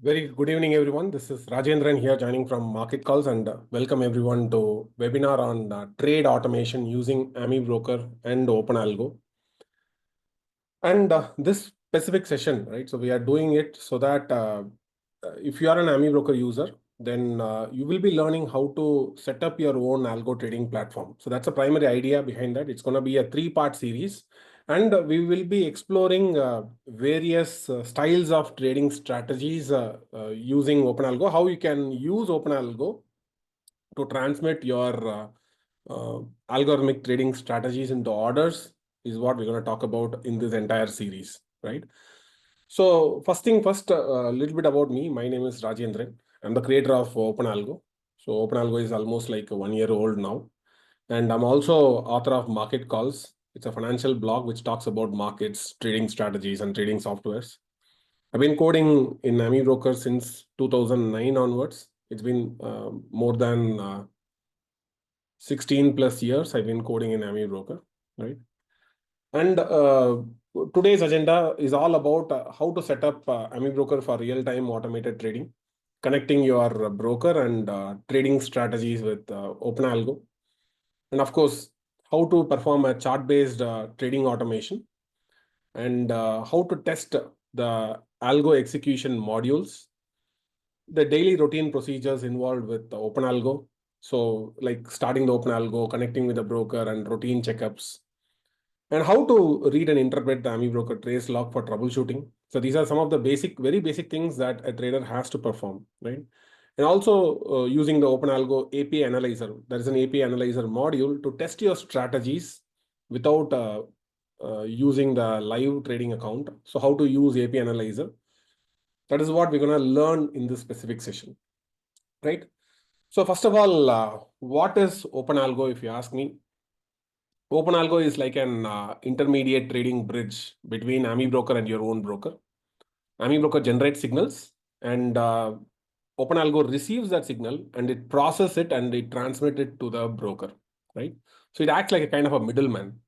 Very good evening, everyone. This is Rajendran here joining from Market Calls and welcome everyone to webinar on trade automation using Amibroker and OpenAlgo. And this specific session, right? So we are doing it so that if you are an Amibroker user, then you will be learning how to set up your own algo trading platform. So that's a primary idea behind that. It's going to be a three-part series. And we will be exploring various styles of trading strategies using OpenAlgo, how you can use OpenAlgo to transmit your algorithmic trading strategies into orders is what we're going to talk about in this entire series, right? So first thing first, a little bit about me. My name is Rajendran. I'm the creator of OpenAlgo. So OpenAlgo is almost like 1 year old now. And I'm also author of Market Calls. It's a financial blog which talks about markets, trading strategies, and trading softwares. I've been coding in Amibroker since 2009 onwards. It's been more than 16 plus years I've been coding in Amibroker, right? And today's agenda is all about how to set up Amibroker for real-time automated trading, connecting your broker and trading strategies with OpenAlgo. And of course, how to perform a chart-based trading automation and how to test the algo execution modules, the daily routine procedures involved with the OpenAlgo. So like starting the OpenAlgo, connecting with the broker and routine checkups, and how to read and interpret the Amibroker trace log for troubleshooting. So these are some of the basic, very basic things that a trader has to perform, right? And also using the OpenAlgo API analyzer. There is an API analyzer module to test your strategies without using the live trading account. So how to use API analyzer. That is what we're going to learn in this specific session, right? So first of all, what is OpenAlgo if you ask me? OpenAlgo is like an intermediate trading bridge between Amibroker and your own broker. Amibroker generates signals and OpenAlgo receives that signal and it processes it and it transmits it to the broker, right? So it acts like a kind of a middleman.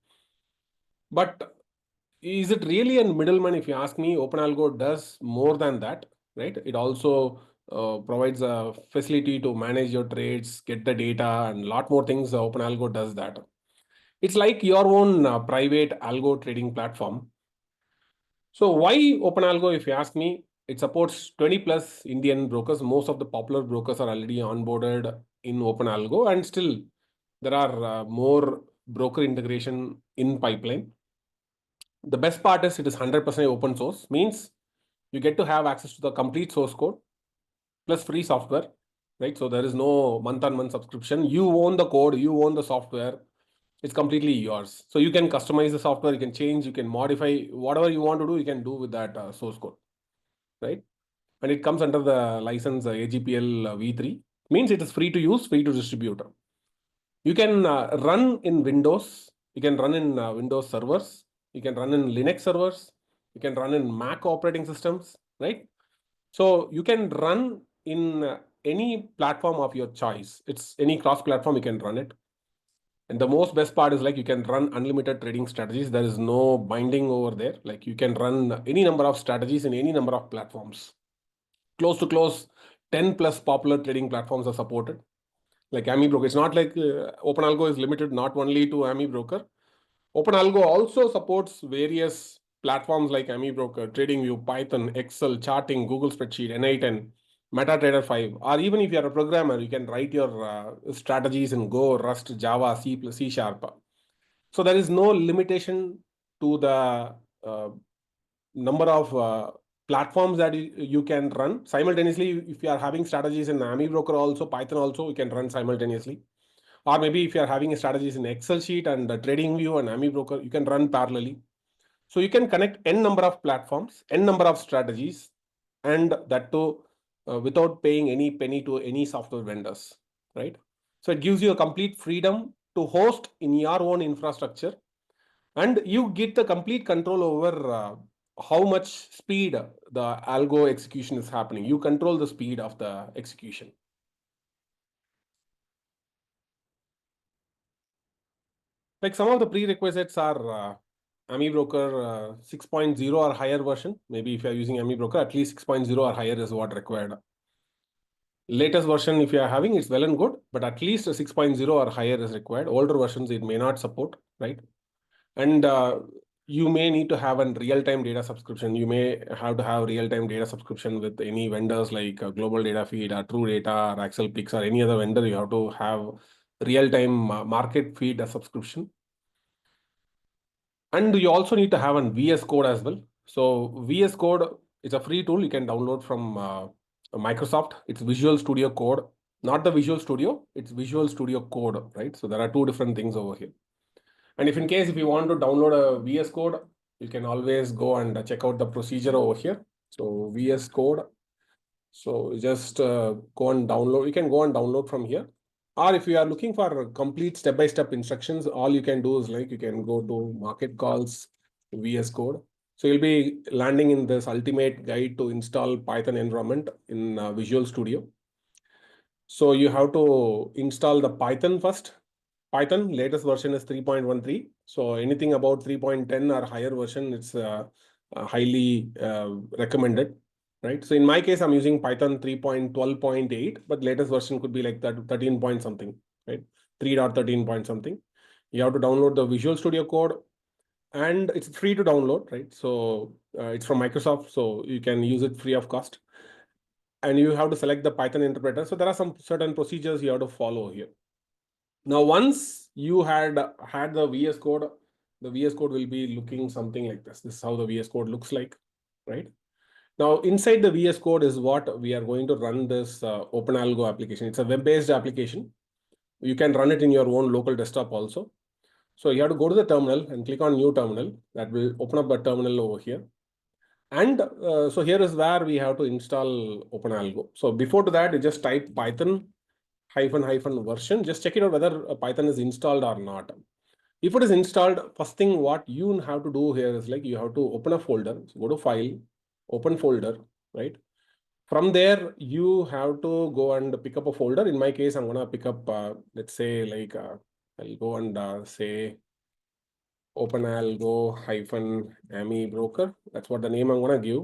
But is it really a middleman? If you ask me, OpenAlgo does more than that, right? It also provides a facility to manage your trades, get the data, and a lot more things. OpenAlgo does that. It's like your own private algo trading platform. So why OpenAlgo, if you ask me, it supports 20 plus Indian brokers. Most of the popular brokers are already onboarded in OpenAlgo, and still there are more broker integration in pipeline. The best part is it is 100% open source, means you get to have access to the complete source code plus free software, right? So there is no month-on-month subscription. You own the code, you own the software. It's completely yours. So you can customize the software, you can change, you can modify whatever you want to do, you can do with that source code, right? And it comes under the license AGPL v3, means it is free to use, free to distribute. You can run in Windows, you can run in Windows servers, you can run in Linux servers, you can run in Mac operating systems, right? So you can run in any platform of your choice. It's any cross platform, you can run it. And the most best part is like you can run unlimited trading strategies. There is no binding over there. Like you can run any number of strategies in any number of platforms. Close to close, 10 plus popular trading platforms are supported. Like Amibroker, it's not like OpenAlgo is limited not only to Amibroker. OpenAlgo also supports various platforms like Amibroker, TradingView, Python, Excel, Charting, Google Spreadsheet, N8, MetaTrader 5. Or even if you are a programmer, you can write your strategies in Go, Rust, Java, C++, C Sharp. So there is no limitation to the number of platforms that you can run simultaneously. If you are having strategies in Amibroker also, Python also, you can run simultaneously. Or maybe if you are having strategies in Excel sheet and TradingView and Amibroker, you can run parallelly. So you can connect n number of platforms, n number of strategies, and that too without paying any penny to any software vendors, right? So it gives you a complete freedom to host in your own infrastructure, and you get the complete control over how much speed the algo execution is happening. You control the speed of the execution. Like some of the prerequisites are Amibroker 6.0 or higher version. Maybe if you are using Amibroker, at least 6.0 or higher is what required. Latest version, if you are having, it's well and good, but at least a 6.0 or higher is required. Older versions, it may not support, right? And you may need to have a real-time data subscription. You may have to have real-time data subscription with any vendors like Global Data Feed or True Data or Excel Pix or any other vendor. You have to have real-time market feed subscription. And you also need to have a VS Code as well. So VS Code is a free tool you can download from Microsoft. It's Visual Studio Code, not the Visual Studio, it's Visual Studio Code, right? So there are two different things over here. And if in case if you want to download a VS Code, you can always go and check out the procedure over here. So VS Code. So just go and download. You can go and download from here. Or if you are looking for complete step-by-step instructions, all you can do is like you can go to Market Calls VS Code. So you'll be landing in this ultimate guide to install Python environment in Visual Studio. So you have to install the Python first. Python latest version is 3.13. So anything about 3.10 or higher version, it's highly recommended, right? So in my case, I'm using Python 3.12.8, but latest version could be like that 13 point something, right? 3.13 point something. You have to download the Visual Studio Code, and it's free to download, right? So it's from Microsoft, so you can use it free of cost. And you have to select the Python interpreter. So there are some certain procedures you have to follow here. Now, once you had the VS Code, the VS Code will be looking something like this. This is how the VS Code looks like, right? Now, inside the VS Code is what we are going to run this OpenAlgo application. It's a web-based application. You can run it in your own local desktop also. So you have to go to the terminal and click on New Terminal. That will open up a terminal over here. And so here is where we have to install OpenAlgo. So before to that, you just type Python -- version. Just check it out whether Python is installed or not. If it is installed, first thing what you have to do here is like you have to open a folder. So go to File, Open Folder, right? From there, you have to go and pick up a folder. In my case, I'm going to pick up, let's say like, I'll go and say OpenAlgo Amibroker. That's what the name I'm going to give.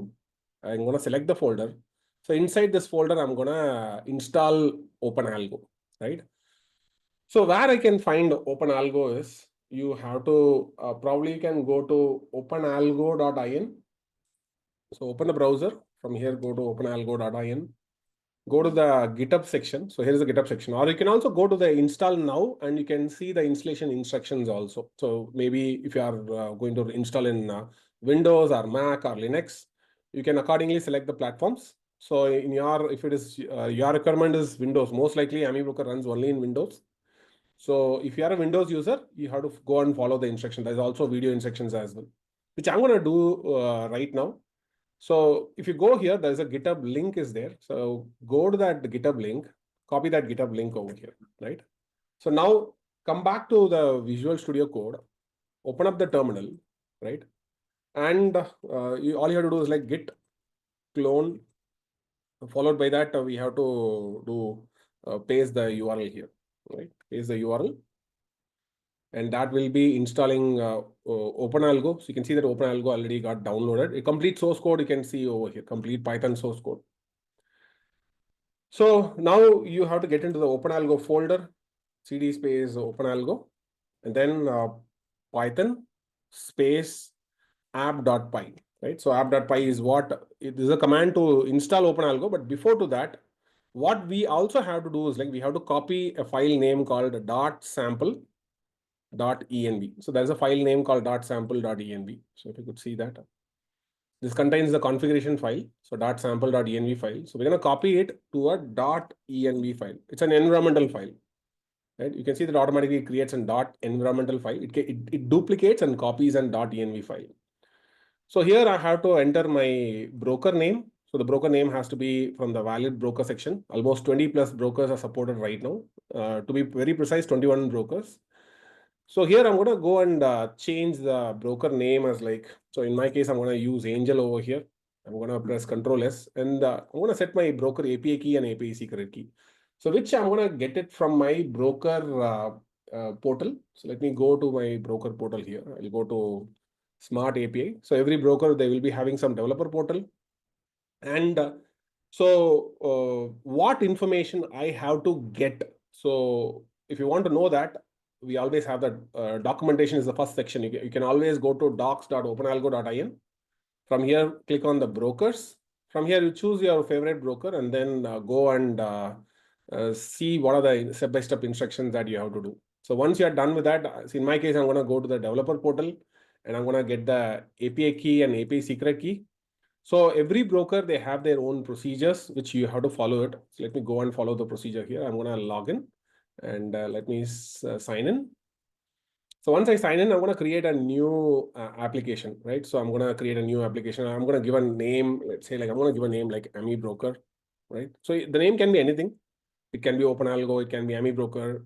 I'm going to select the folder. So inside this folder, I'm going to install OpenAlgo, right? So where I can find OpenAlgo is you have to probably you can go to openalgo.in. So open the browser. From here, go to openalgo.in. Go to the GitHub section. So here's the GitHub section. Or you can also go to the install now and you can see the installation instructions also. So maybe if you are going to install in Windows or Mac or Linux, you can accordingly select the platforms. So in your, if it is your requirement is Windows, most likely Amibroker runs only in Windows. So if you are a Windows user, you have to go and follow the instructions. There's also video instructions as well, which I'm going to do right now. So if you go here, there's a GitHub link is there. So go to that GitHub link, copy that GitHub link over here, right? So now come back to the Visual Studio Code, open up the terminal, right? And all you have to do is like git clone. Followed by that, we have to do paste the URL here, right? Paste the URL. And that will be installing OpenAlgo. So you can see that OpenAlgo already got downloaded. A complete source code you can see over here, complete Python source code. So now you have to get into the OpenAlgo folder, cd space OpenAlgo, and then Python space app.py, right? So app.py is what, it is a command to install OpenAlgo, but before to that, what we also have to do is like we have to copy a file name called .sample.env. So there's a file name called .sample.env. So if you could see that, this contains the configuration file. So .sample.env file. So we're going to copy it to a .env file. It's an environmental file, right? You can see that automatically it creates an .environmental file. It duplicates and copies an .env file. So here I have to enter my broker name. So the broker name has to be from the valid broker section. Almost 20 plus brokers are supported right now. To be very precise, 21 brokers. So here I'm going to go and change the broker name as like, so in my case, I'm going to use Angel over here. I'm going to press Control S and I'm going to set my broker API key and API secret key. So which I'm going to get it from my broker portal. So let me go to my broker portal here. I'll go to smart API. So every broker, they will be having some developer portal. And what information I have to get? So if you want to know that, we always have that documentation is the first section. You can always go to docs.openalgo.in. From here, click on the brokers. From here, you choose your favorite broker and then go and see what are the step-by-step instructions that you have to do. So once you are done with that, in my case, I'm going to go to the developer portal and I'm going to get the API key and API secret key. So every broker, they have their own procedures, which you have to follow it. So let me go and follow the procedure here. I'm going to log in and let me sign in. So once I sign in, I'm going to create a new application, right? So I'm going to create a new application. I'm going to give a name. Let's say like I'm going to give a name like Amibroker, right? So the name can be anything. It can be OpenAlgo, it can be Amibroker.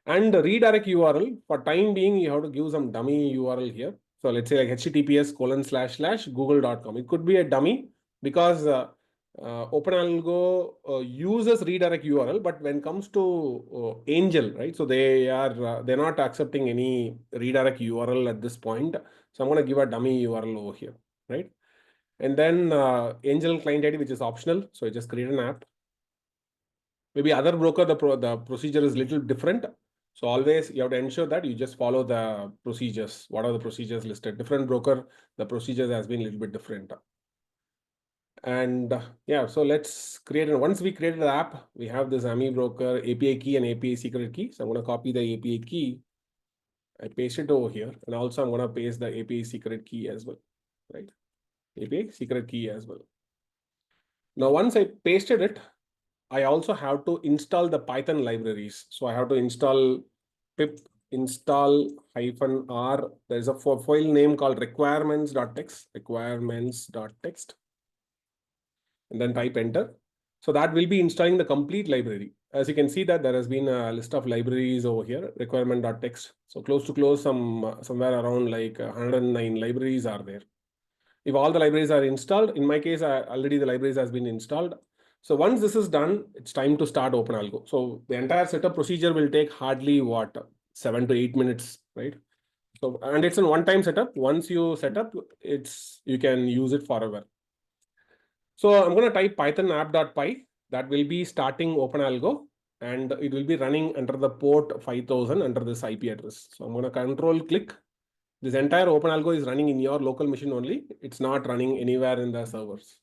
And the redirect URL, for time being, you have to give some dummy URL here. So let's say like https://google.com. It could be a dummy because OpenAlgo uses redirect URL, but when it comes to Angel, right? So they're not accepting any redirect URL at this point. So I'm going to give a dummy URL over here, right? And then Angel client ID, which is optional. So I just create an app. Maybe other broker, the procedure is little different. So always you have to ensure that you just follow the procedures. What are the procedures listed? Different broker, the procedures has been a little bit different. And yeah, so let's create it. Once we created the app, we have this Amibroker API key and API secret key. So I'm going to copy the API key. I paste it over here. And also I'm going to paste the API secret key as well, right? API secret key as well. Now, once I pasted it, I also have to install the Python libraries. So I have to install pip install -r. There's a file name called requirements.txt, and then type enter. So that will be installing the complete library. As you can see that there has been a list of libraries over here, requirement.txt. So close to close, somewhere around like 109 libraries are there. If all the libraries are installed, in my case, already the libraries has been installed. So once this is done, it's time to start OpenAlgo. So the entire setup procedure will take hardly 7 to 8 minutes, right? So, and it's a one-time setup. Once you set up, you can use it forever. So I'm going to type python app.py. That will be starting OpenAlgo, and it will be running under the port 5000 under this IP address. So I'm going to control click. This entire OpenAlgo is running in your local machine only. It's not running anywhere in the servers.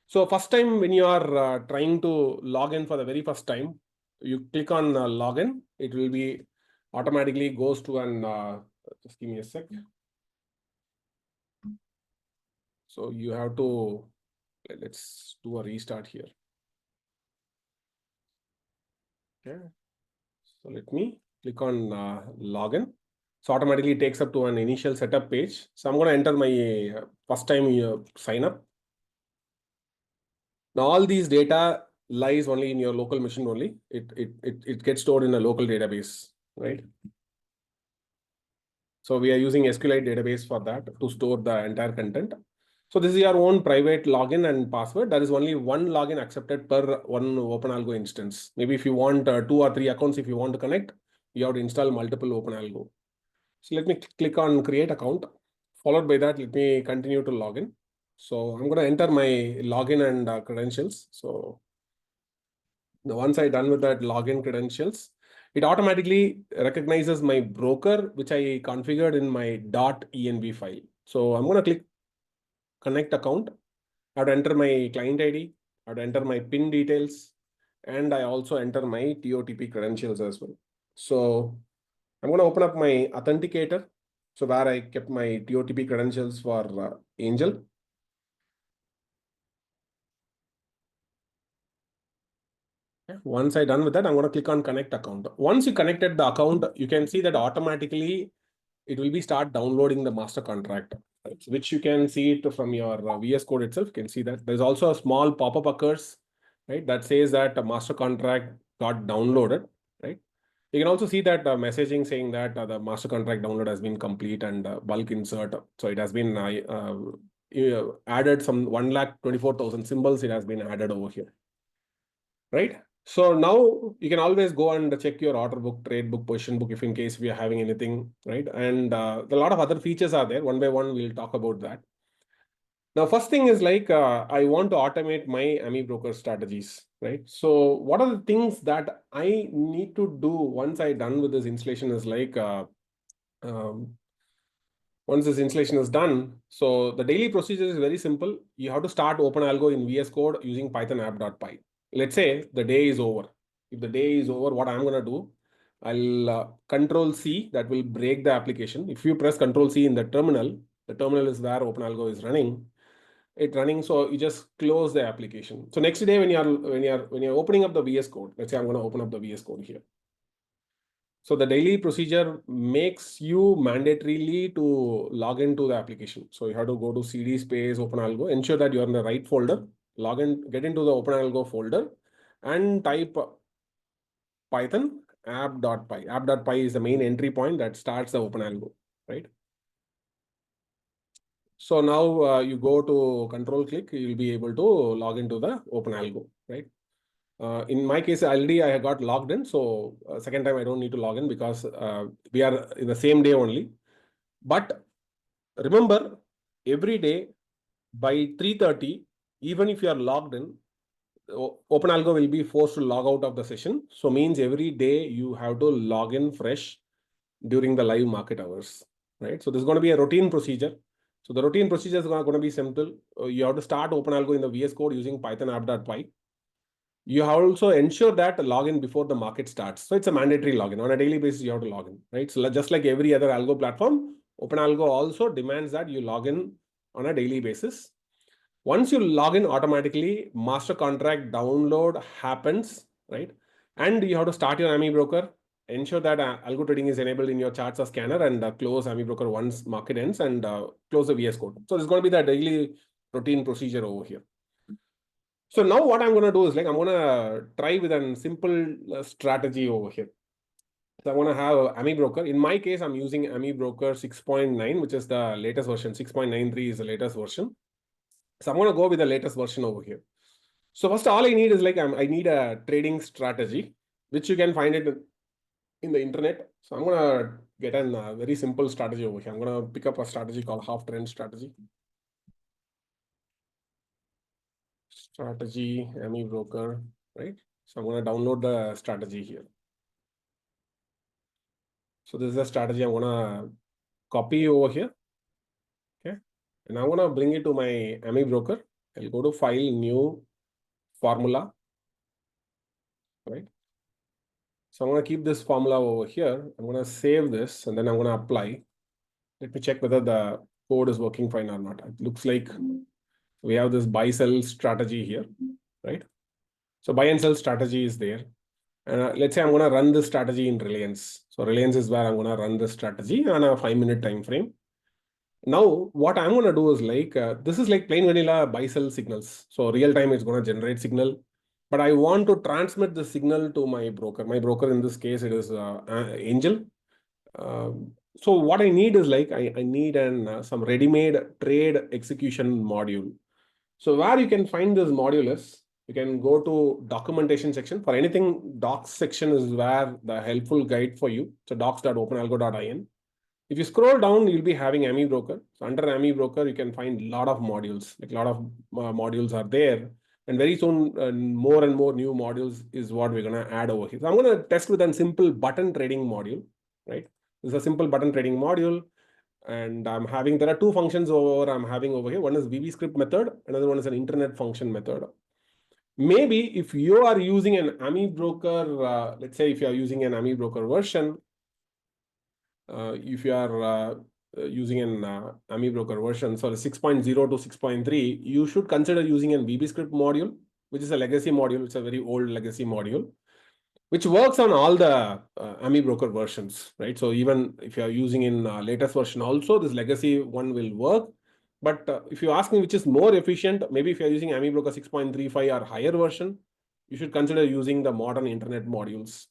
So first time when you are trying to log in for the very first time, you click on login. It will be automatically goes to an, just give me a sec. So you have to, let's do a restart here. Okay. So let me click on login. So automatically it takes up to an initial setup page. So I'm going to enter my first time sign up. Now all these data lies only in your local machine only. It gets stored in a local database, right? So we are using SQLite database for that to store the entire content. So this is your own private login and password. There is only one login accepted per one OpenAlgo instance. Maybe if you want 2 or 3 accounts, if you want to connect, you have to install multiple OpenAlgo. So let me click on create account. Followed by that, let me continue to login. So I'm going to enter my login and credentials. So now once I'm done with that login credentials, it automatically recognizes my broker, which I configured in my .env file. So I'm going to click connect account. I have to enter my client ID. I have to enter my PIN details. And I also enter my TOTP credentials as well. So I'm going to open up my authenticator. So where I kept my TOTP credentials for Angel. Once I'm done with that, I'm going to click on connect account. Once you connected the account, you can see that automatically it will be start downloading the master contract, which you can see it from your VS Code itself. You can see that there's also a small pop-up occurs, right? That says that a master contract got downloaded, right? You can also see that messaging saying that the master contract download has been complete and bulk insert. So it has been added some 1,24,000 symbols. It has been added over here, right? So now you can always go and check your order book, trade book, position book, if in case we are having anything, right? And a lot of other features are there. One by one, we'll talk about that. Now, first thing is like, I want to automate my Amibroker strategies, right? So what are the things that I need to do once I'm done with this installation is like, um, once this installation is done, so the daily procedure is very simple. You have to start OpenAlgo in VS Code using Python app.py. Let's say the day is over. If the day is over, what I'm going to do, I'll Control C, that will break the application. If you press Control C in the terminal is where OpenAlgo is running. It's running, so you just close the application. So next day when you're opening up the VS Code, let's say I'm going to open up the VS Code here. So the daily procedure makes you mandatorily to log into the application. So you have to go to CD space OpenAlgo, ensure that you're in the right folder, log in, get into the OpenAlgo folder and type Python app.py. App.py is the main entry point that starts the OpenAlgo, right? So now you go to control click, you'll be able to log into the OpenAlgo, right? In my case, already I got logged in. So second time I don't need to log in because we are in the same day only. But remember, every day by 3:30, even if you are logged in, OpenAlgo will be forced to log out of the session. So means every day you have to log in fresh during the live market hours, right? So this is going to be a routine procedure. So the routine procedure is going to be simple. You have to start OpenAlgo in the VS Code using Python app.py. You have also ensure that login before the market starts. So it's a mandatory login. On a daily basis, you have to log in, right? So just like every other algo platform, OpenAlgo also demands that you log in on a daily basis. Once you log in, automatically master contract download happens, right? And you have to start your Amibroker, ensure that algo trading is enabled in your charts or scanner, and close Amibroker once market ends, and close the VS Code. So this is going to be the daily routine procedure over here. So now what I'm going to do is like, I'm going to try with a simple strategy over here. So I'm going to have Amibroker. In my case, I'm using Amibroker 6.9, which is the latest version. 6.93 is the latest version. So I'm going to go with the latest version over here. So first, all I need is like, I need a trading strategy, which you can find it in the internet. So I'm going to get a very simple strategy over here. I'm going to pick up a strategy called half trend strategy. Strategy, Amibroker, right? So I'm going to download the strategy here. So this is the strategy I'm going to copy over here. Okay. And I'm going to bring it to my Amibroker. I'll go to File, New, Formula, right? So I'm going to keep this formula over here. I'm going to save this and then I'm going to apply. Let me check whether the code is working fine or not. It looks like we have this buy sell strategy here, right? So buy and sell strategy is there. And let's say I'm going to run this strategy in Reliance. So Reliance is where I'm going to run this strategy on a 5-minute time frame. Now, what I'm going to do is like, this is like plain vanilla buy sell signals. So real time it's going to generate signal. But I want to transmit the signal to my broker. My broker in this case, it is Angel. So what I need is like, I need some ready-made trade execution module. So where you can find this module is, you can go to documentation section. For anything, docs section is where the helpful guide for you. So docs.openalgo.in. If you scroll down, you'll be having Amibroker. So under Amibroker, you can find a lot of modules. Like a lot of modules are there. And very soon, more and more new modules is what we're going to add over here. So I'm going to test with a simple button trading module, right? This is a simple button trading module. And there are two functions I'm having over here. One is VBScript method. Another one is an internet function method. Maybe if you are using an Amibroker, let's say if you are using an Amibroker version, if you are using an Amibroker version, so 6.0 to 6.3, you should consider using an VBScript module, which is a legacy module. It's a very old legacy module, which works on all the Amibroker versions, right? So even if you are using in latest version also, this legacy one will work. But if you ask me which is more efficient, maybe if you're using Amibroker 6.35 or higher version, you should consider using the modern internet modules.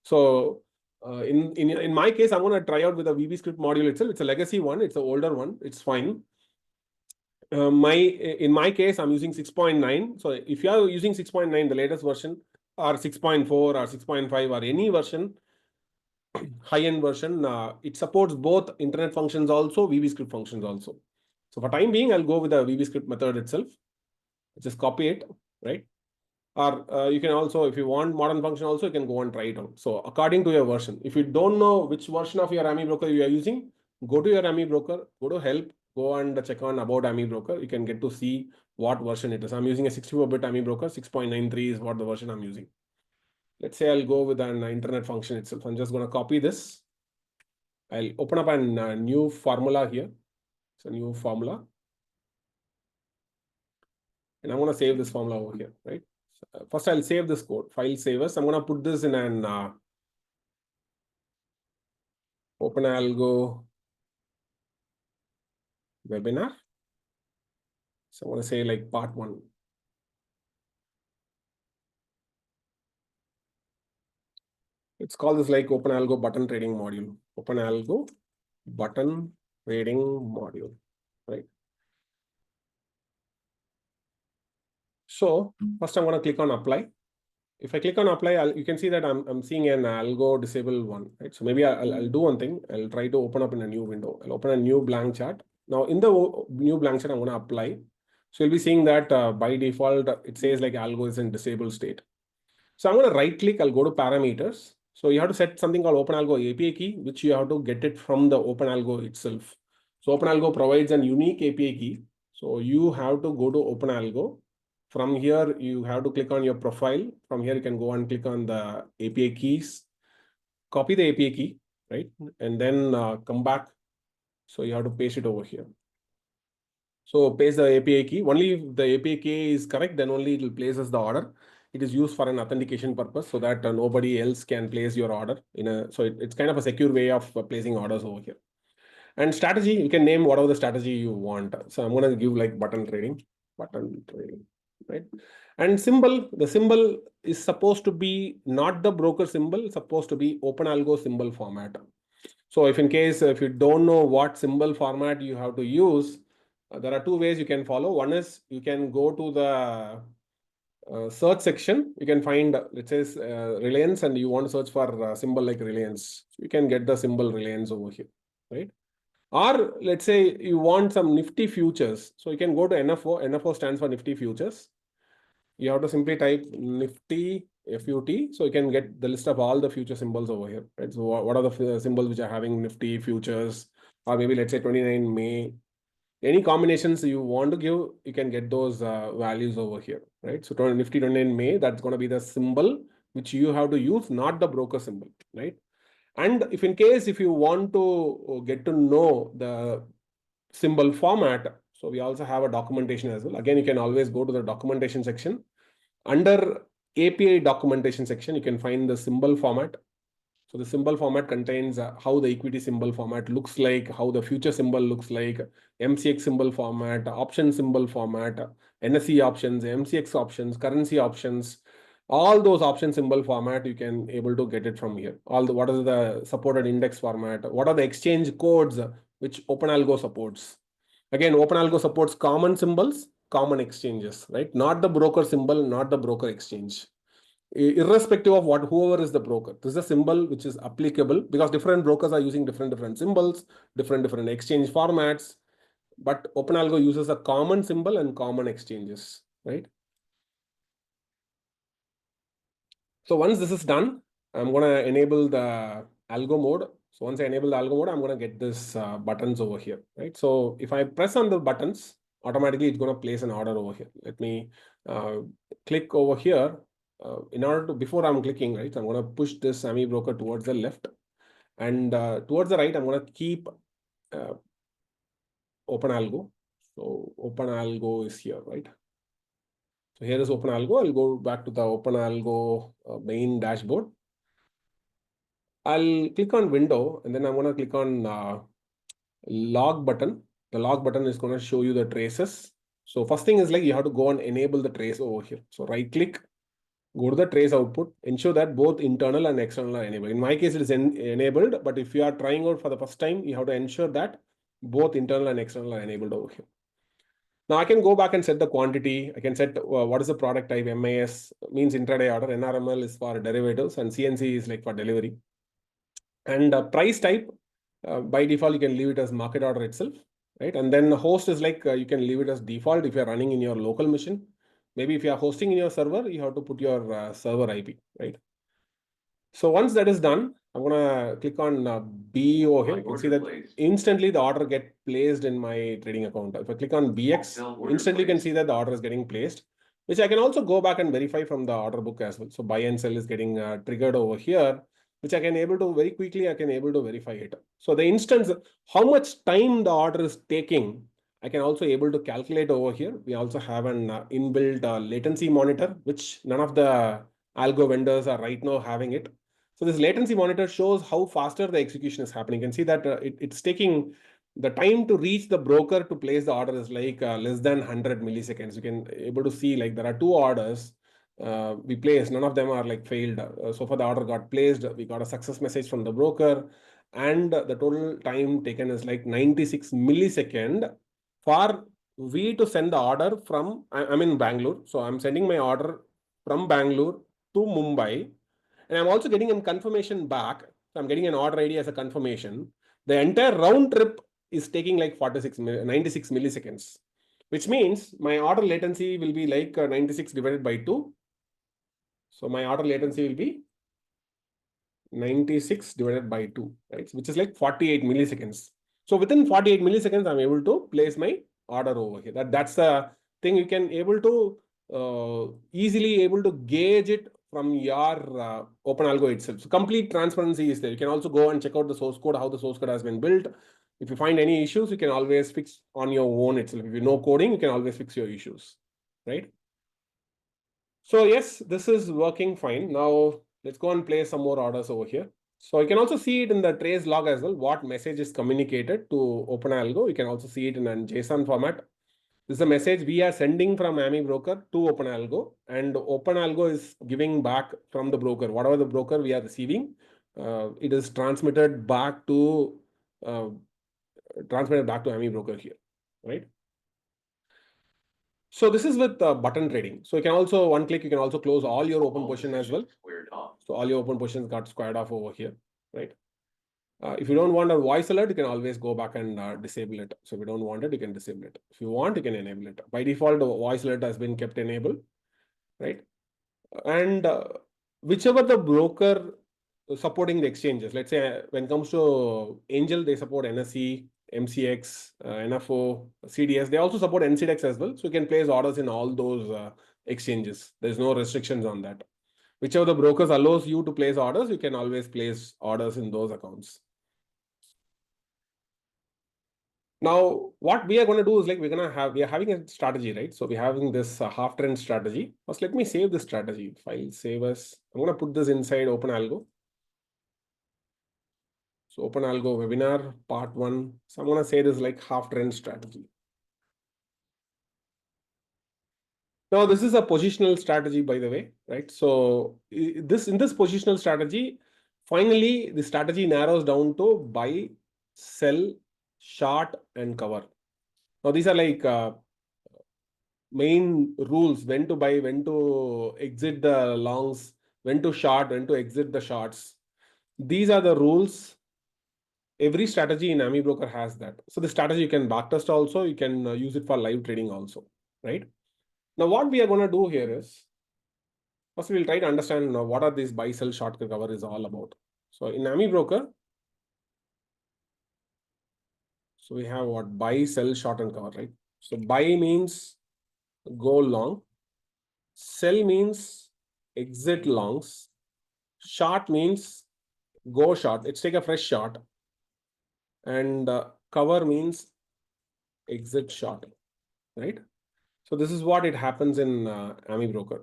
So in my case, I'm going to try out with the VBScript module itself. It's a legacy one. It's an older one. It's fine. In my case, I'm using 6.9. So if you are using 6.9, the latest version, or 6.4 or 6.5 or any version, high-end version, it supports both internet functions also, VB-script functions also. So for time being, I'll go with the VB-script method itself. Just copy it, right? Or you can also, if you want modern function also, you can go and try it out. So according to your version, if you don't know which version of your Amibroker you are using, go to your Amibroker, go to help, go and check on about Amibroker. You can get to see what version it is. I'm using a 64-bit Amibroker, 6.93 is what the version I'm using. Let's say I'll go with an internet function itself. I'm just going to copy this. I'll open up a new formula here. It's a new formula. And I'm going to save this formula over here, right? So, first, I'll save this code, file save as. I'm going to put this in an OpenAlgo webinar. So I'm going to say like part 1. Let's call this like OpenAlgo button trading module. OpenAlgo button trading module, right? So first I'm going to click on apply. If I click on apply, you can see that I'm seeing an algo disable one, right? So maybe I'll do one thing. I'll try to open up in a new window. I'll open a new blank chart. Now in the new blank chart, I'm going to apply. So you'll be seeing that by default, it says like algo is in disabled state. So I'm going to right click. I'll go to parameters. So you have to set something called OpenAlgo API key, which you have to get it from the OpenAlgo itself. So OpenAlgo provides a unique API key. So you have to go to OpenAlgo. From here, you have to click on your profile. From here, you can go and click on the API keys, copy the API key, right? And then come back. So you have to paste it over here. So paste the API key. Only if the API key is correct, then only it will places the order. It is used for an authentication purpose so that nobody else can place your order in a. So it's kind of a secure way of placing orders over here. And strategy, you can name whatever the strategy you want. So I'm going to give like button trading, right? And symbol, the symbol is supposed to be not the broker symbol, it's supposed to be OpenAlgo symbol format. So if in case, if you don't know what symbol format you have to use, there are 2 ways you can follow. One is you can go to the search section. You can find, it says Reliance, and you want to search for symbol like Reliance. So you can get the symbol Reliance over here, right? Or let's say you want some Nifty futures. So you can go to NFO. NFO stands for Nifty futures. You have to simply type Nifty FUT. So you can get the list of all the future symbols over here, right? So what are the symbols which are having Nifty futures, or maybe let's say 29 May. Any combinations you want to give, you can get those values over here, right? So Nifty 29 May, that's going to be the symbol which you have to use, not the broker symbol, right? And if in case, if you want to get to know the symbol format, so we also have a documentation as well. Again, you can always go to the documentation section. Under API documentation section, you can find the symbol format. So the symbol format contains how the equity symbol format looks like, how the future symbol looks like, MCX symbol format, option symbol format, NSE options, MCX options, currency options, all those option symbol format, you can able to get it from here. What is the supported index format? What are the exchange codes which OpenAlgo supports? Again, OpenAlgo supports common symbols, common exchanges, right? Not the broker symbol, not the broker exchange. Irrespective of whoever is the broker, this is a symbol which is applicable because different brokers are using different symbols, different exchange formats. But OpenAlgo uses a common symbol and common exchanges, right? So once this is done, I'm going to enable the algo mode. So once I enable the algo mode, I'm going to get this buttons over here, right? So if I press on the buttons, automatically it's going to place an order over here. Let me click over here. In order to, before I'm clicking, right, I'm going to push this Amibroker towards the left, and towards the right, I'm going to keep OpenAlgo. So OpenAlgo is here, right? So here is OpenAlgo. I'll go back to the OpenAlgo main dashboard. I'll click on window, and then I'm going to click on log button. The log button is going to show you the traces. So first thing is like you have to go and enable the trace over here. So right click, go to the trace output, ensure that both internal and external are enabled. In my case, it is enabled, but if you are trying out for the first time, you have to ensure that both internal and external are enabled over here. Now I can go back and set the quantity. I can set what is the product type. MIS means intraday order. NRML is for derivatives, and CNC is like for delivery. And price type, by default, you can leave it as market order itself, right? And then host is like you can leave it as default if you're running in your local machine. Maybe if you are hosting in your server, you have to put your server IP, right? So once that is done, I'm gonna click on BO here. You can see that instantly the order get placed in my trading account. If I click on BX, instantly you can see that the order is getting placed, which I can also go back and verify from the order book as well. So buy and sell is getting triggered over here, which I can able to very quickly, I can able to verify it. So the instance, how much time the order is taking, I can also able to calculate over here. We also have an inbuilt latency monitor, which none of the algo vendors are right now having it. So this latency monitor shows how faster the execution is happening. You can see that it's taking the time to reach the broker to place the order is like less than 100 milliseconds. You can able to see like there are two orders we placed. None of them are like failed. So far the order got placed. We got a success message from the broker, and the total time taken is like 96 millisecond for we to send the order from, I'm in Bangalore. So I'm sending my order from Bangalore to Mumbai. And I'm also getting a confirmation back. So I'm getting an order ID as a confirmation. The entire round trip is taking like 96 milliseconds, which means my order latency will be like 96 divided by 2. So my order latency will be 96 divided by 2, right? Which is like 48 milliseconds. So within 48 milliseconds, I'm able to place my order over here. That's the thing you can able to easily able to gauge it from your OpenAlgo itself. So complete transparency is there. You can also go and check out the source code, how the source code has been built. If you find any issues, you can always fix on your own itself. If you know coding, you can always fix your issues, right? So yes, this is working fine. Now let's go and place some more orders over here. So you can also see it in the trace log as well, what message is communicated to OpenAlgo. You can also see it in a JSON format. This is a message we are sending from Amibroker to OpenAlgo, and OpenAlgo is giving back from the broker. Whatever the broker we are receiving, it is transmitted back to Amibroker here, right? So this is with button trading. So you can also one click, you can also close all your open position as well. So all your open positions got squared off over here, right? If you don't want a voice alert, you can always go back and disable it. So if you don't want it, you can disable it. If you want, you can enable it. By default, the voice alert has been kept enabled, right? And whichever the broker supporting the exchanges, let's say when it comes to Angel, they support NSE, MCX, NFO, CDS. They also support NCDEX as well. So you can place orders in all those exchanges. There's no restrictions on that. Whichever the brokers allows you to place orders, you can always place orders in those accounts. Now, what we are going to do is like we are having a strategy, right? So we're having this half trend strategy. First, let me save this strategy. File, save as. I'm going to put this inside OpenAlgo. So OpenAlgo webinar part 1. So I'm going to say this like half trend strategy. Now, this is a positional strategy, by the way, right? So in this positional strategy, finally, the strategy narrows down to buy, sell, short, and cover. Now, these are like main rules: when to buy, when to exit the longs, when to short, when to exit the shorts. These are the rules. Every strategy in Amibroker has that. So the strategy you can backtest also, you can use it for live trading also, right? Now, what we are going to do here is, first we'll try to understand what are these buy, sell, short, cover is all about. So in Amibroker, so we have what buy, sell, short, and cover, right? So buy means go long, sell means exit longs, short means go short. Let's take a fresh short, and cover means exit short, right? So this is what it happens in Amibroker.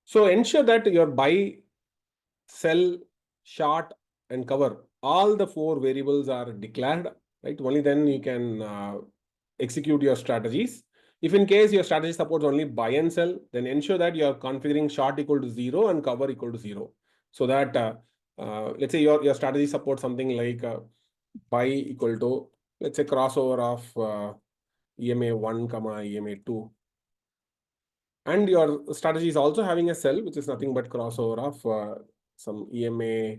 So ensure that your buy, sell, short, and cover, all the 4 variables are declared, right? Only then you can execute your strategies. If in case your strategy supports only buy and sell, then ensure that you are configuring short equal to 0 and cover equal to 0. So that let's say your strategy supports something like buy equal to let's say crossover of EMA 1, EMA 2. And your strategy is also having a cell, which is nothing but crossover of some EMA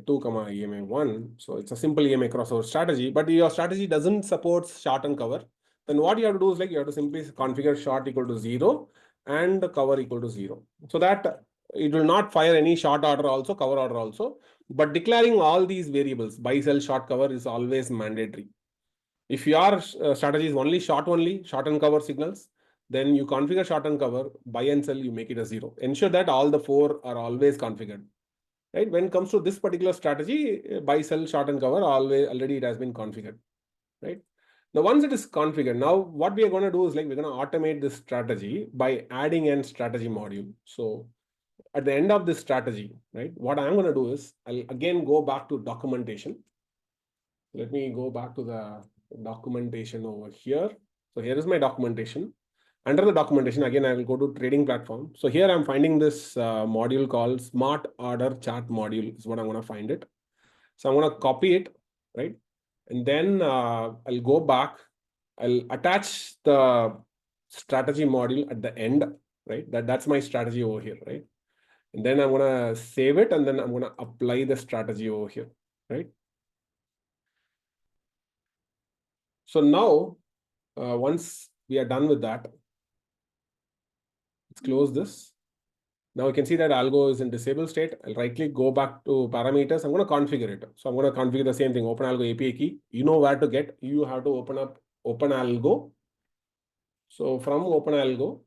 2, EMA 1. So it's a simple EMA crossover strategy, but your strategy doesn't support short and cover. Then what you have to do is like you have to simply configure short equal to 0 and cover equal to 0. So that it will not fire any short order also, cover order also. But declaring all these variables, buy, sell, short, cover is always mandatory. If your strategy is only, short and cover signals, then you configure short and cover, buy and sell, you make it a 0. Ensure that all the 4 are always configured. Right? When it comes to this particular strategy, buy, sell, short and cover, already it has been configured. Right? Now, once it is configured, now what we are going to do is like we're going to automate this strategy by adding an strategy module. So at the end of this strategy, right, what I'm going to do is I'll again go back to documentation. Let me go back to the documentation over here. So here is my documentation. Under the documentation, again, I will go to trading platform. So here I'm finding this module called Smart Order Chart module is what I'm going to find it. So I'm going to copy it, right? And then I'll go back. I'll attach the strategy module at the end, right? That's my strategy over here, right? And then I'm going to save it, and then I'm going to apply the strategy over here, right? So now, once we are done with that, let's close this. Now you can see that algo is in disabled state. I'll right click, go back to parameters. I'm going to configure it. So I'm going to configure the same thing, OpenAlgo API key. You know where to get. You have to open up OpenAlgo. So from OpenAlgo,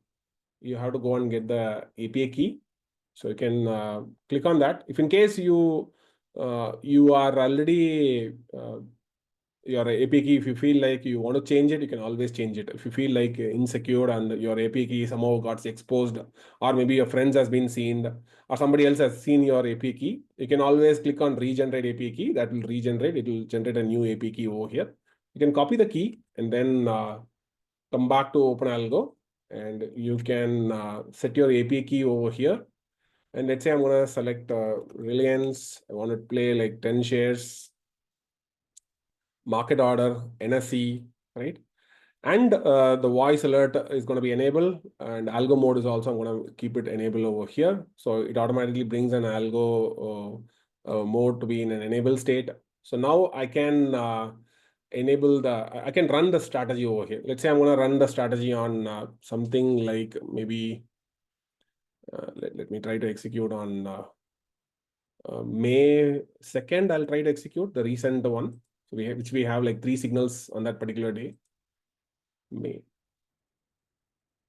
you have to go and get the API key. So you can click on that. If in case you are already your API key, if you feel like you want to change it, you can always change it. If you feel like insecure and your API key somehow got exposed, or maybe your friends has been seen, or somebody else has seen your API key, you can always click on regenerate API key. That will regenerate. It will generate a new API key over here. You can copy the key and then come back to OpenAlgo, and you can set your API key over here. And let's say I'm going to select Reliance. I want to play like 10 shares. Market order, NSE, right? And the voice alert is going to be enabled, and algo mode is also, I'm going to keep it enabled over here. So it automatically brings an algo mode to be in an enable state. So now I can I can run the strategy over here. Let's say I'm going to run the strategy on something like maybe, let me try to execute on May 2nd. I'll try to execute the recent one. So which we have like 3 signals on that particular day. May.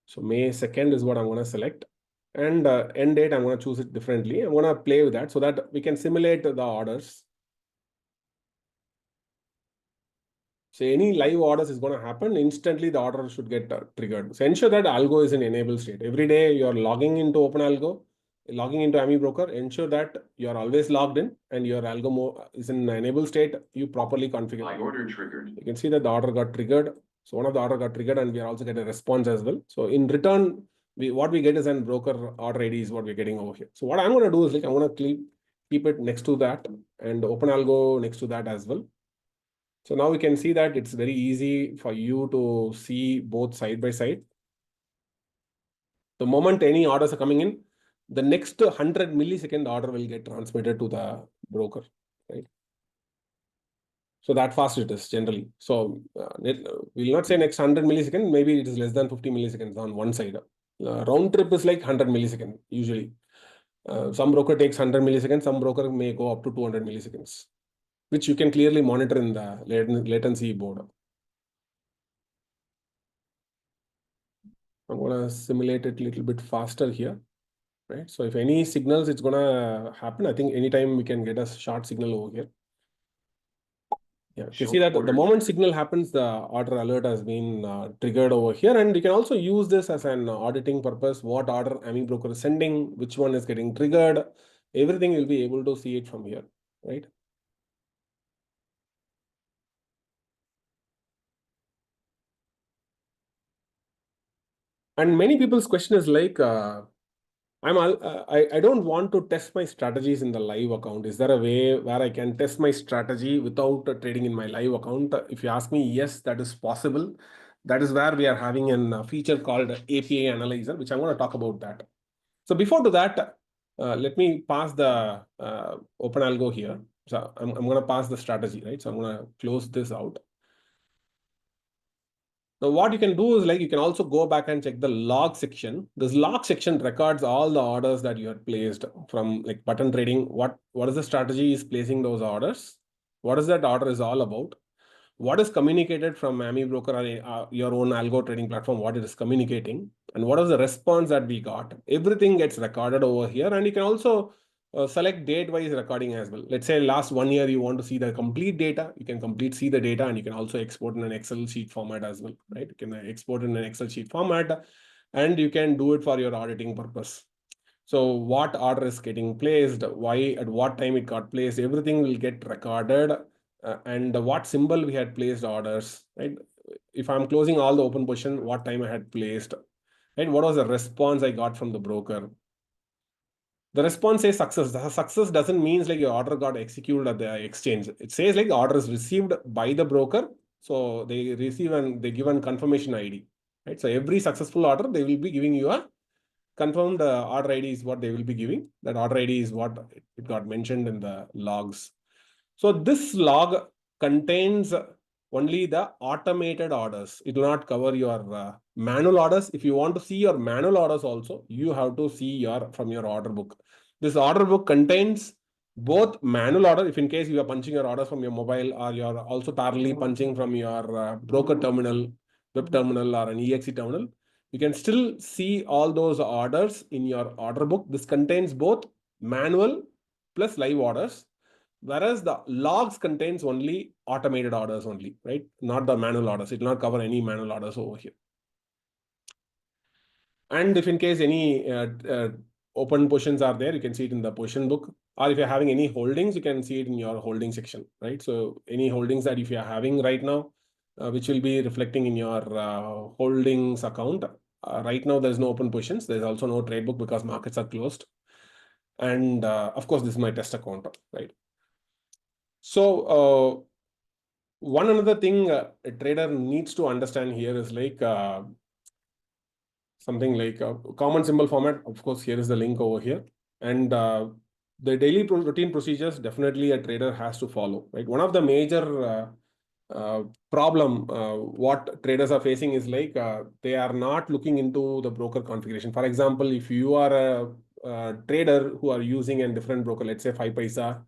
So May 2nd is what I'm going to select. And end date, I'm going to choose it differently. I'm going to play with that so that we can simulate the orders. So any live orders is going to happen. Instantly, the order should get triggered. So ensure that algo is in enable state. Every day you're logging into OpenAlgo, logging into Amibroker, ensure that you're always logged in and your algo is in enable state. You properly configure. My order triggered. You can see that the order got triggered. So one of the order got triggered, and we are also getting a response as well. So in return, what we get is an broker order ID is what we're getting over here. So what I'm going to do is like I'm going to keep it next to that and OpenAlgo next to that as well. So now we can see that it's very easy for you to see both side by side. The moment any orders are coming in, the next 100 millisecond order will get transmitted to the broker, right? So that fast it is generally. So we'll not say next 100 milliseconds, maybe it is less than 50 milliseconds on one side. Round trip is like 100 milliseconds usually. Some broker takes 100 milliseconds, some broker may go up to 200 milliseconds, which you can clearly monitor in the latency board. I'm going to simulate it a little bit faster here, right? So if any signals, it's going to happen. I think anytime we can get a short signal over here. Yeah, you see that the moment signal happens, the order alert has been triggered over here. And you can also use this as an auditing purpose. What order Amibroker is sending, which one is getting triggered, everything you'll be able to see it from here, right? And many people's question is like, I don't want to test my strategies in the live account. Is there a way where I can test my strategy without trading in my live account? If you ask me, yes, that is possible. That is where we are having a feature called API Analyzer, which I'm going to talk about that. So before to that, let me pass the OpenAlgo here. So I'm going to pass the strategy, right? So I'm going to close this out. Now, what you can do is you can also go back and check the log section. This log section records all the orders that you have placed from button trading. What is the strategy is placing those orders? What is that order is all about? What is communicated from Amibroker or your own algo trading platform, what it is communicating, and what is the response that we got. Everything gets recorded over here, and you can also select date-wise recording as well. Let's say last 1 year, you want to see the complete data. You can see the data, and you can also export in an Excel sheet format as well, right? You can export in an Excel sheet format, and you can do it for your auditing purpose. So what order is getting placed, why, at what time it got placed, everything will get recorded, and what symbol we had placed orders, right? If I'm closing all the open position, what time I had placed, right? What was the response I got from the broker? The response says success. The success doesn't mean your order got executed at the exchange. It says the order is received by the broker. So they receive and they give a confirmation ID, right? So every successful order, they will be giving you a confirmed order ID is what they will be giving. That order ID is what it got mentioned in the logs. So this log contains only the automated orders. It will not cover your manual orders. If you want to see your manual orders also, you have to see from your order book. This order book contains both manual order, if in case you are punching your orders from your mobile, or you're also parallelly punching from your broker terminal, web terminal, or an EXE terminal. You can still see all those orders in your order book. This contains both manual plus live orders, whereas the logs contains only automated orders only, right? Not the manual orders. It will not cover any manual orders over here. And if in case any open positions are there, you can see it in the position book. Or if you're having any holdings, you can see it in your holding section, right? So any holdings that if you're having right now, which will be reflecting in your holdings account. Right now, there's no open positions. There's also no trade book because markets are closed. And of course, this is my test account, right? So one another thing a trader needs to understand here is something like a common symbol format. Of course, here is the link over here. And the daily routine procedures, definitely a trader has to follow, right? One of the major problem what traders are facing is they are not looking into the broker configuration. For example, if you are a trader who are using a different broker, let's say 5paisa,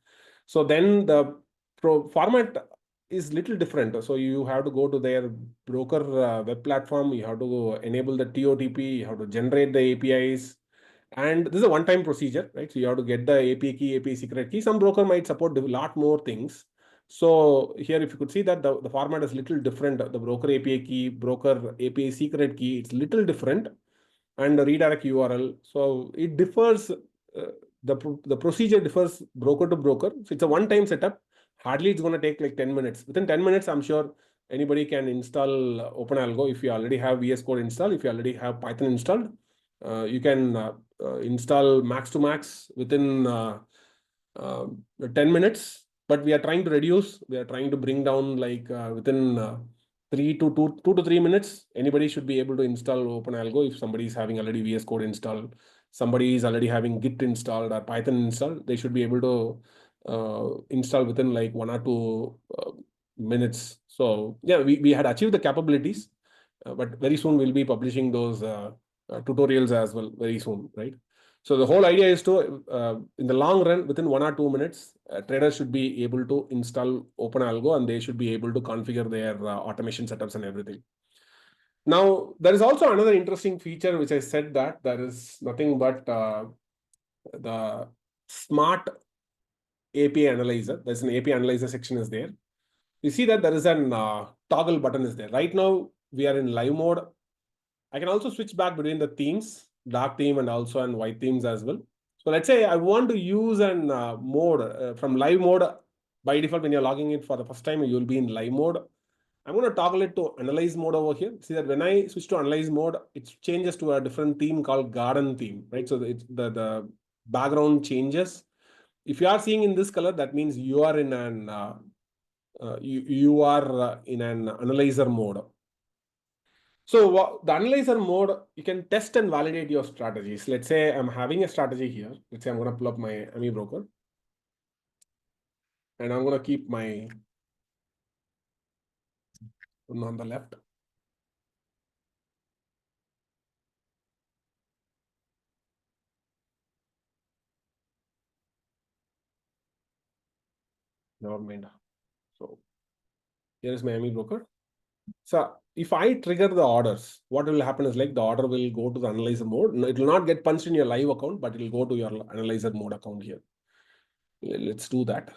so then the format is little different. So you have to go to their broker web platform, you have to enable the TOTP, you have to generate the APIs, and this is a one-time procedure, right? So you have to get the API key, API secret key. Some broker might support a lot more things. So here, if you could see that the format is little different. The broker API key, broker API secret key, it's little different, and the redirect URL. So it differs. The procedure differs broker to broker. So it's a one-time setup. Hardly it's going to take 10 minutes. Within 10 minutes, I'm sure anybody can install OpenAlgo. If you already have VS Code installed, if you already have Python installed, you can install max to max within 10 minutes. But we are trying to reduce. We are trying to bring down within 2 to 3 minutes. Anybody should be able to install OpenAlgo if somebody is having already VS Code installed. Somebody is already having Git installed or Python installed. They should be able to install within 1 or 2 minutes. So yeah, we had achieved the capabilities, but very soon we'll be publishing those tutorials as well very soon, right? So the whole idea is to, in the long run, within 1 or 2 minutes, traders should be able to install OpenAlgo, and they should be able to configure their automation setups and everything. Now, there is also another interesting feature, which I said that there is nothing but the smart API analyzer. There's an API analyzer section is there. You see that there is an toggle button is there. Right now, we are in live mode. I can also switch back between the themes, dark theme and also and white themes as well. So let's say I want to use an mode from live mode. By default, when you're logging in for the first time, you'll be in live mode. I'm going to toggle it to analyze mode over here. See that when I switch to analyze mode, it changes to a different theme called garden theme, right? So the background changes. If you are seeing in this color, that means you are in an you are in an analyzer mode. So the analyzer mode, you can test and validate your strategies. Let's say I'm having a strategy here. Let's say I'm going to pull up my Amibroker, and I'm going to keep my one on the left. Never mind. So here is my Amibroker. So if I trigger the orders, what will happen is like the order will go to the analyzer mode. It will not get punched in your live account, but it will go to your analyzer mode account here. Let's do that.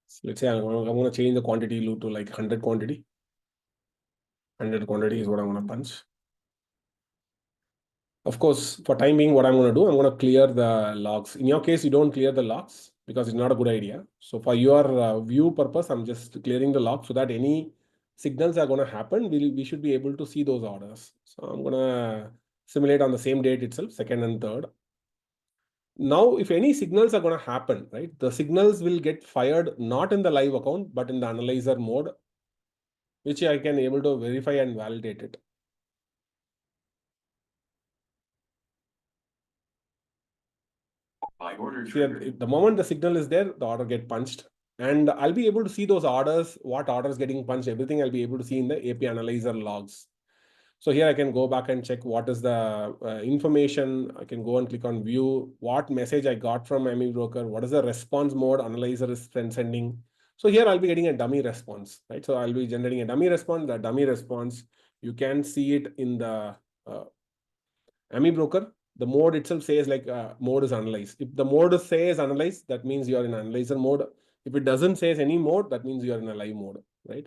So let's say I'm going to change the quantity to like 100 quantity. 100 quantity is what I'm going to punch. Of course, for time being, what I'm going to do, I'm going to clear the logs. In your case, you don't clear the logs because it's not a good idea. So for your view purpose, I'm just clearing the log so that any signals are going to happen, we should be able to see those orders. So I'm going to simulate on the same date itself, 2nd and 3rd. Now, if any signals are going to happen, right, the signals will get fired not in the live account, but in the analyzer mode, which I can able to verify and validate it. See, the moment the signal is there, the order get punched. And I'll be able to see those orders, what orders getting punched, everything I'll be able to see in the AP analyzer logs. So here I can go back and check what is the information. I can go and click on view, what message I got from Amibroker, what is the response mode analyzer is sending. So here I'll be getting a dummy response, right? So I'll be generating a dummy response. The dummy response, you can see it in the Amibroker. The mode itself says like mode is analyzed. If the mode says analyze, that means you are in analyzer mode. If it doesn't say any mode, that means you are in a live mode, right?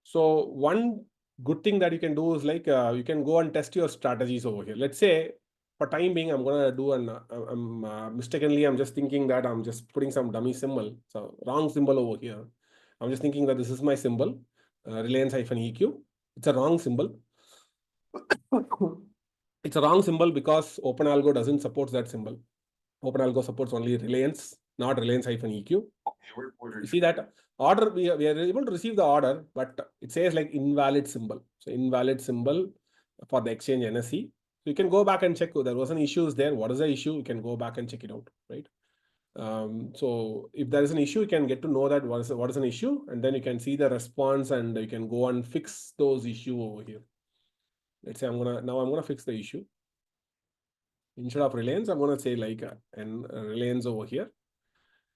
So one good thing that you can do is like you can go and test your strategies over here. Let's say for time being, I'm gonna do an mistakenly I'm just thinking that I'm just putting some dummy symbol, so wrong symbol over here. I'm just thinking that this is my symbol, Reliance-EQ. It's a wrong symbol. It's a wrong symbol because OpenAlgo doesn't support that symbol. OpenAlgo supports only Reliance, not Reliance-EQ. You see that order, we are able to receive the order, but it says like invalid symbol. So invalid symbol for the exchange NSE. So you can go back and check there was an issue there. What is the issue? You can go back and check it out, right? So if there is an issue, you can get to know that what is an issue, and then you can see the response and you can go and fix those issue over here. Let's say I'm gonna fix the issue. Instead of Reliance, I'm gonna say like Reliance over here,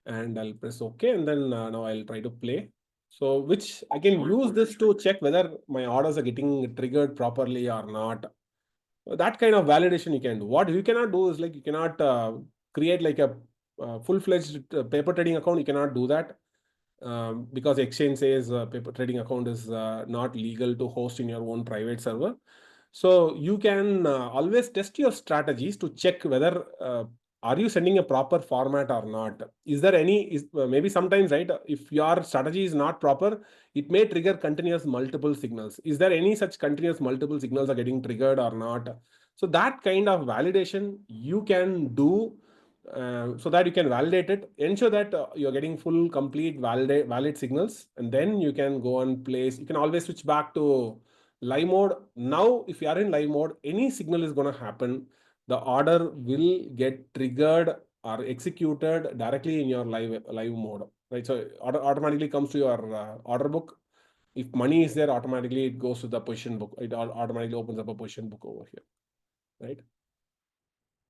and I'll press OK, and then now I'll try to play. So which I can use this to check whether my orders are getting triggered properly or not. That kind of validation you can do. What you cannot do is like you cannot create like a full-fledged paper trading account. You cannot do that because exchange says paper trading account is not legal to host in your own private server. So you can always test your strategies to check whether are you sending a proper format or not. Is there any, maybe sometimes, right, if your strategy is not proper, it may trigger continuous multiple signals. Is there any such continuous multiple signals are getting triggered or not? So that kind of validation you can do so that you can validate it, ensure that you're getting full, complete, valid signals, and then you can go and place. You can always switch back to live mode. Now, if you are in live mode, any signal is going to happen. The order will get triggered or executed directly in your live mode, right? So order automatically comes to your order book. If money is there, automatically it goes to the position book. It automatically opens up a position book over here, right?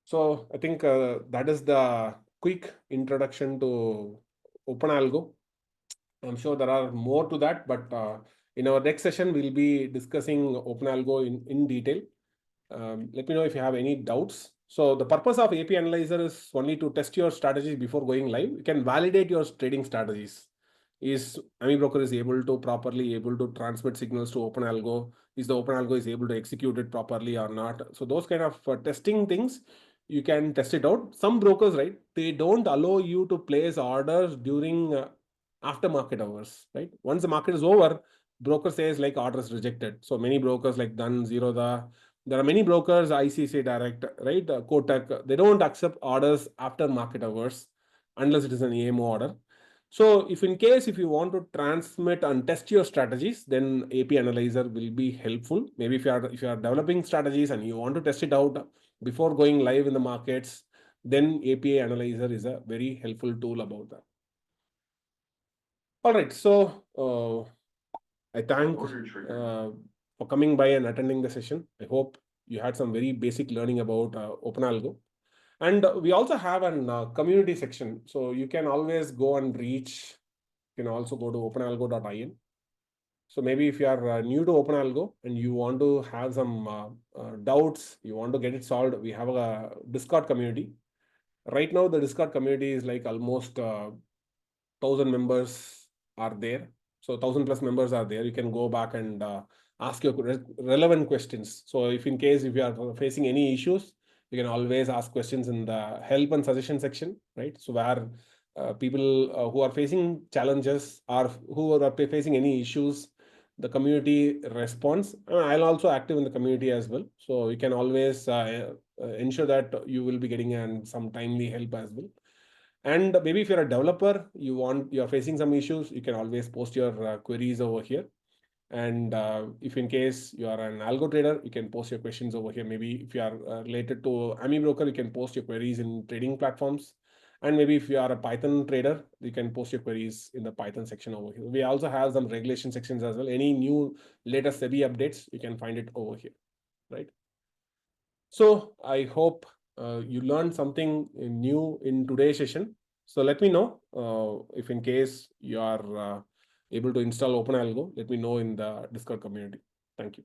So I think that is the quick introduction to OpenAlgo. I'm sure there are more to that, but in our next session, we'll be discussing OpenAlgo in detail. Let me know if you have any doubts. So the purpose of AP Analyzer is only to test your strategies before going live. You can validate your trading strategies. Is Amibroker is able to properly transmit signals to OpenAlgo? Is the OpenAlgo is able to execute it properly or not? So those kind of testing things you can test it out. Some brokers, right, they don't allow you to place orders during after market hours, right? Once the market is over, broker says like orders rejected. So many brokers like Dun, Zerodha, there are many brokers, ICC Direct, right, Kotak, they don't accept orders after market hours unless it is an AMO order. So if in case if you want to transmit and test your strategies, then AP analyzer will be helpful. Maybe if you are developing strategies and you want to test it out before going live in the markets, then API analyzer is a very helpful tool about that. All right, so I thank for coming by and attending the session. I hope you had some very basic learning about OpenAlgo. And we also have a community section. So you can always go and reach, you can also go to openalgo.in. So maybe if you are new to OpenAlgo and you want to have some doubts, you want to get it solved, we have a Discord community. Right now, the Discord community is like almost 1,000 members are there. So 1,000 plus members are there. You can go back and ask your relevant questions. So if in case if you are facing any issues, you can always ask questions in the help and suggestion section, right? So where people who are facing challenges or who are facing any issues, the community responds. I'll also active in the community as well. So you can always ensure that you will be getting some timely help as well. And maybe if you're a developer, you're facing some issues, you can always post your queries over here. And if in case you are an algo trader, you can post your questions over here. Maybe if you are related to Amibroker, you can post your queries in trading platforms. And maybe if you are a Python trader, you can post your queries in the Python section over here. We also have some regulation sections as well. Any new latest SEBI updates, you can find it over here, right? So I hope you learned something new in today's session. So let me know if in case you are able to install OpenAlgo, let me know in the Discord community. Thank you.